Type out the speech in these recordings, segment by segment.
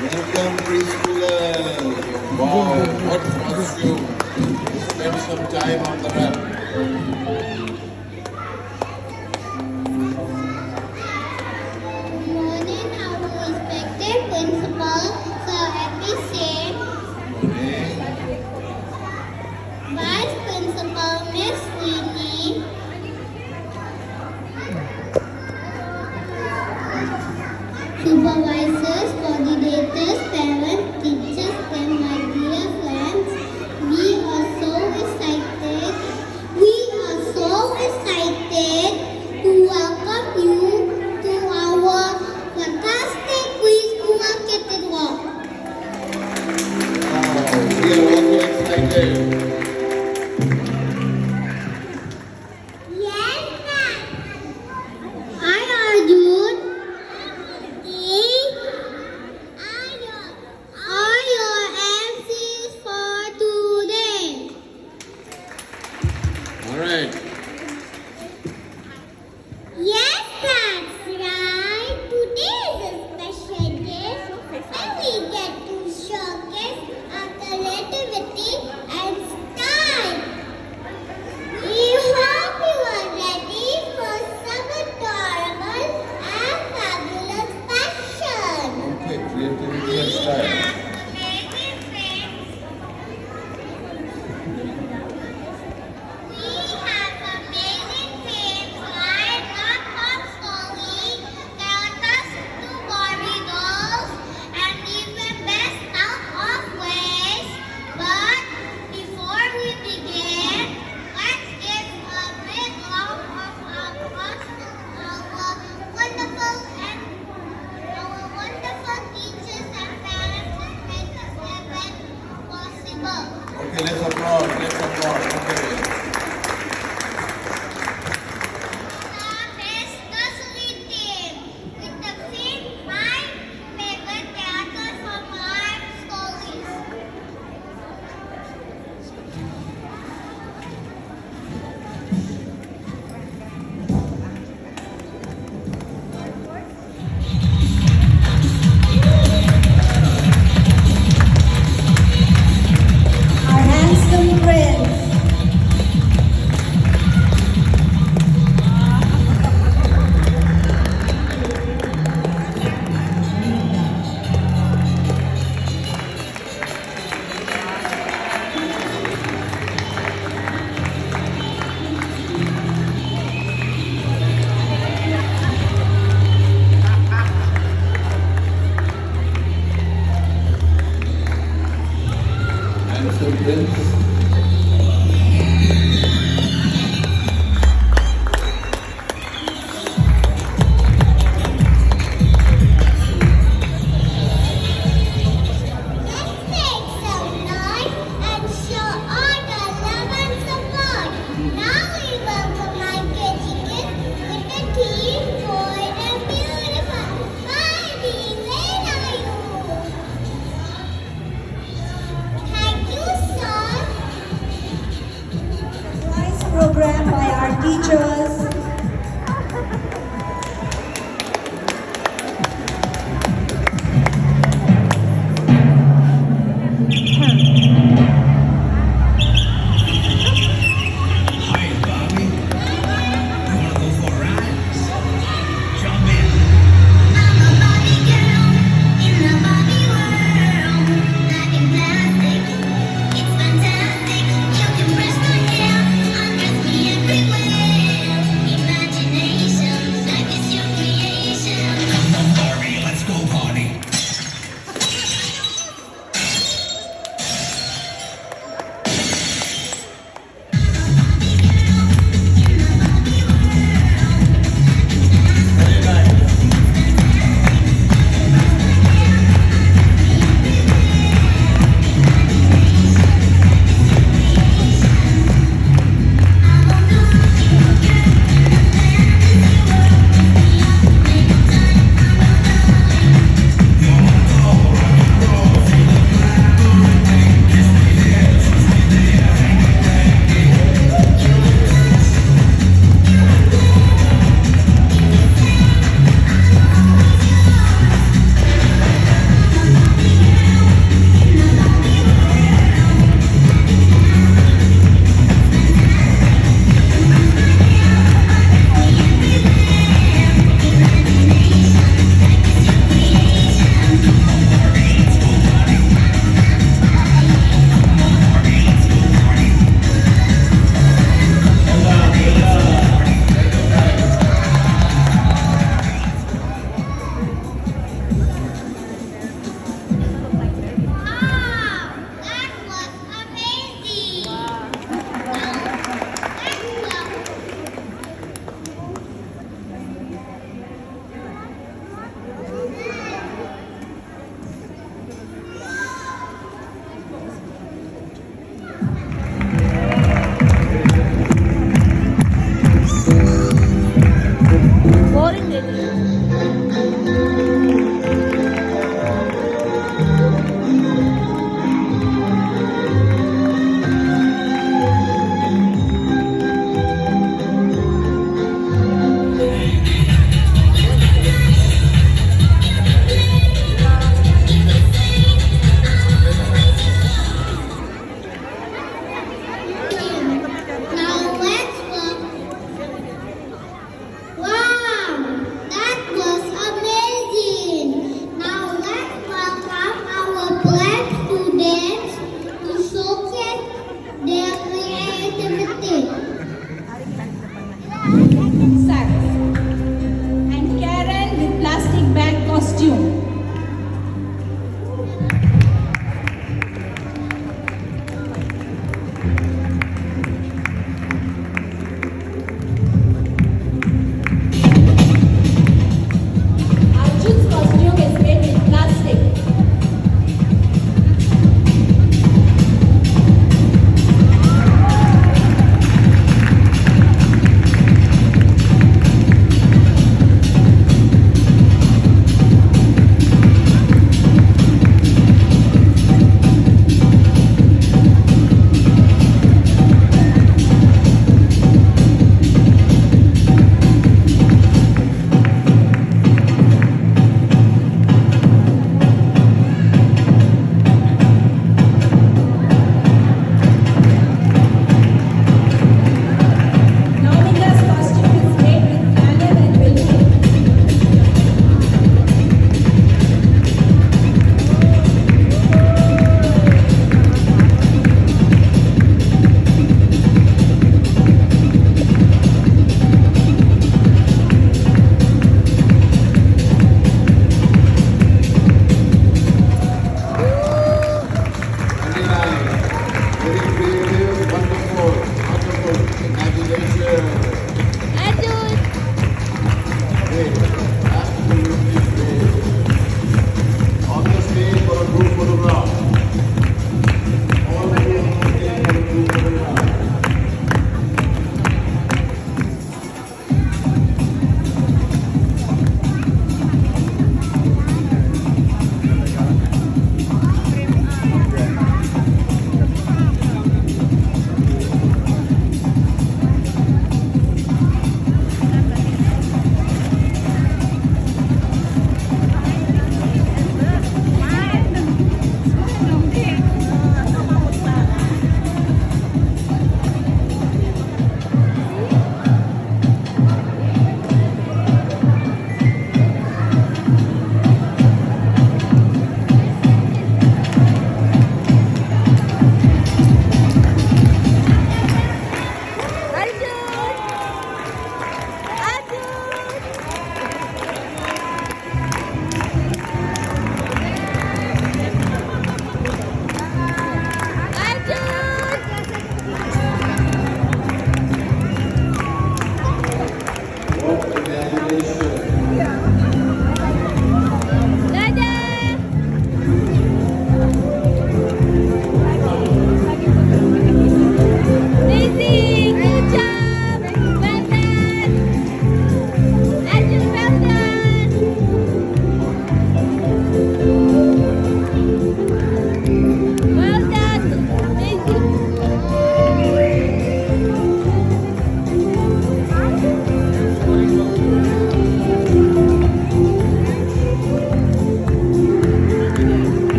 Welcome preschoolers. Wow, what costume. Spend some time on the run. Morning, our respected principal, Sir Abhishek, Okay. Vice Principal, Miss Sweetie, supervisors, coordinators, parents, teachers, and my dear friends. We are so excited. We are so excited to welcome you to our fantastic preschool marketing walk. Wow, we are also excited. Yes, ma'am. I Arjun. Are your MCs for today? All right. Yes, that's right. Today is a special day when we get to showcase our creativity and style. We hope you are ready for some adorable and fabulous fashion. Okay, creativity We and style. have amazing friends. We have amazing friends like Tom Story, characters to Barbie dolls, and even best out of ways. But before we begin, let's give a big round of applause to our wonderful teachers and parents who made this event possible. Okay, let's applaud. Let's applaud. Okay. That is the Sweet Team with the theme My Favorite Character from Life Stories. Our handsome prince. Handsome prince. Let's make some noise and show all the love and support. Now we welcome my kitty kid with the team boy and beautiful. Baby, where are you? Thank you, sir. Nice program by our teachers. Hi, Bobby. You wanna go for a ride? Jump in. I'm a Barbie girl in the Barbie world. Life in plastic, it's fantastic. You can brush my hair, undress me everywhere.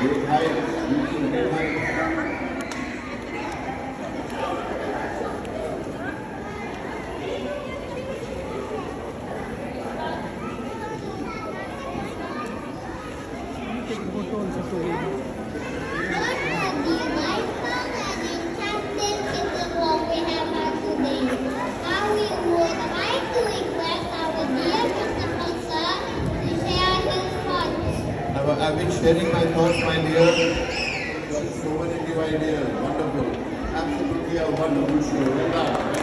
Great height. Reaching great height. What a delightful and enchanting little walk we have had today. Now we would like to request our dear Mr. Hamza to share his thoughts. I've been sharing my thoughts, my dear. Got so many new ideas. Wonderful. Absolutely a wonderful show. Well done.